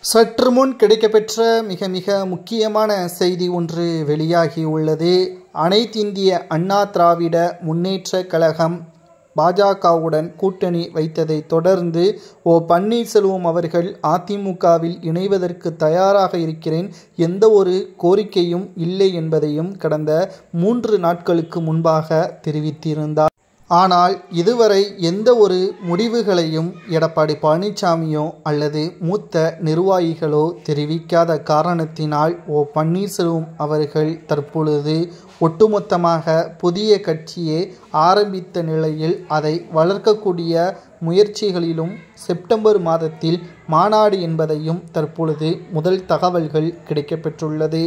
சற்று முன் கிடைக்கப்பெற்ற மிக முக்கியமான செய்தி ஒன்று வெளியாகியுள்ளது. அனைத்திந்திய அண்ணா திராவிட முன்னேற்றக் கழகம் பாஜகவுடன் கூட்டணி வைத்ததை தொடர்ந்து பன்னீர்செல்வம் அவர்கள் அதிமுகவில் இணைவதற்கு தயாராக இருக்கிறேன், எந்த ஒரு கோரிக்கையும் இல்லை என்பதையும் கடந்த 3 நாட்களுக்கு முன்பாக தெரிவித்திருந்தார். ஆனால் இதுவரை எந்த ஒரு முடிவுகளையும் எடப்பாடி பழனிசாமியோ அல்லது மூத்த நிர்வாகிகளோ தெரிவிக்காத காரணத்தினால் பன்னீர்செல்வம் அவர்கள் தற்பொழுது ஒட்டுமொத்தமாக புதிய கட்சியை ஆரம்பித்த நிலையில் அதை வளர்க்கக்கூடிய முயற்சிகளிலும் செப்டம்பர் மாதத்தில் மாநாடு என்பதையும் தற்பொழுது முதல் தகவல்கள் கிடைக்கப்பெற்றுள்ளது.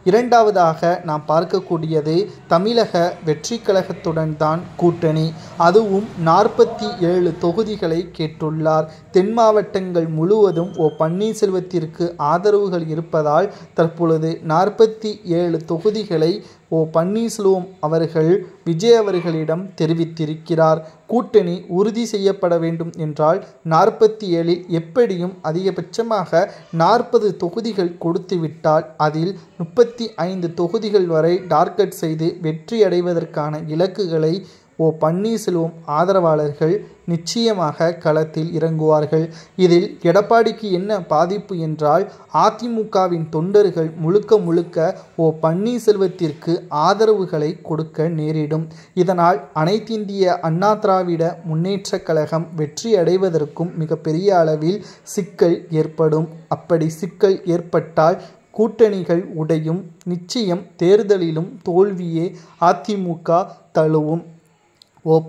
இரண்டாவதாக நாம் பார்க்கக்கூடியது தமிழக வெற்றி கழகத்துடன் தான் கூட்டணி, அதுவும் 47 தொகுதிகளை கேட்டுள்ளார். தென் மாவட்டங்கள் முழுவதும் பன்னீர்செல்வத்திற்கு ஆதரவுகள் இருப்பதால் தற்பொழுது 47 தொகுதிகளை பன்னீர்செல்வம் அவர்கள் விஜய் அவர்களிடம் தெரிவித்திருக்கிறார். கூட்டணி உறுதி செய்யப்பட வேண்டும் என்றால் 47 எப்படியும் அதிகபட்சமாக 40 தொகுதிகள் கொடுத்துவிட்டால் அதில் 35 தொகுதிகள் வரை டார்கெட் செய்து வெற்றி அடைவதற்கான இலக்குகளை பன்னீர்செல்வம் ஆதரவாளர்கள் நிச்சயமாக களத்தில் இறங்குவார்கள். இதில் எடப்பாடிக்கு என்ன பாதிப்பு என்றால் அதிமுகவின் தொண்டர்கள் முழுக்க பன்னீர்செல்வத்திற்கு ஆதரவுகளை கொடுக்க நேரிடும். இதனால் அனைத்திந்திய அண்ணா திராவிட முன்னேற்றக் கழகம் வெற்றி அடைவதற்கும் மிகப்பெரிய அளவில் சிக்கல் ஏற்படும். அப்படி சிக்கல் ஏற்பட்டால் கூட்டணிகள் உடையும், நிச்சயம் தேர்தலிலும் தோல்வியே அதிமுக தழுவும்.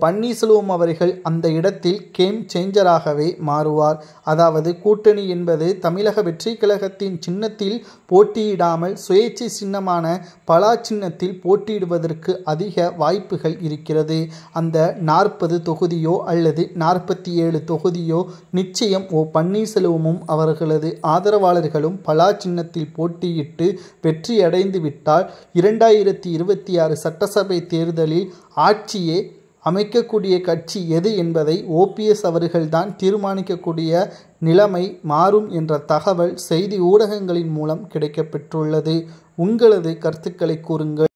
பன்னீர்செல்வம் அவர்கள் அந்த இடத்தில் கேம் சேஞ்சராகவே மாறுவார். அதாவது கூட்டணி என்பது தமிழக வெற்றி கழகத்தின் சின்னத்தில் போட்டியிடாமல் சுயேட்சை சின்னமான பலா சின்னத்தில் போட்டியிடுவதற்கு அதிக வாய்ப்புகள் இருக்கிறது. அந்த 40 தொகுதியோ அல்லது 47 தொகுதியோ நிச்சயம் பன்னீர்செல்வமும் அவர்களது ஆதரவாளர்களும் பலா சின்னத்தில் போட்டியிட்டு வெற்றி அடைந்து விட்டால் 2026 சட்டசபை தேர்தலில் ஆட்சியே அமைக்கக்கூடிய கட்சி எது என்பதை OPS அவர்கள்தான் தீர்மானிக்கக்கூடிய நிலைமை மாறும் என்ற தகவல் செய்தி ஊடகங்களின் மூலம் கிடைக்கப்பெற்றுள்ளது. உங்களது கருத்துக்களை கூறுங்கள்.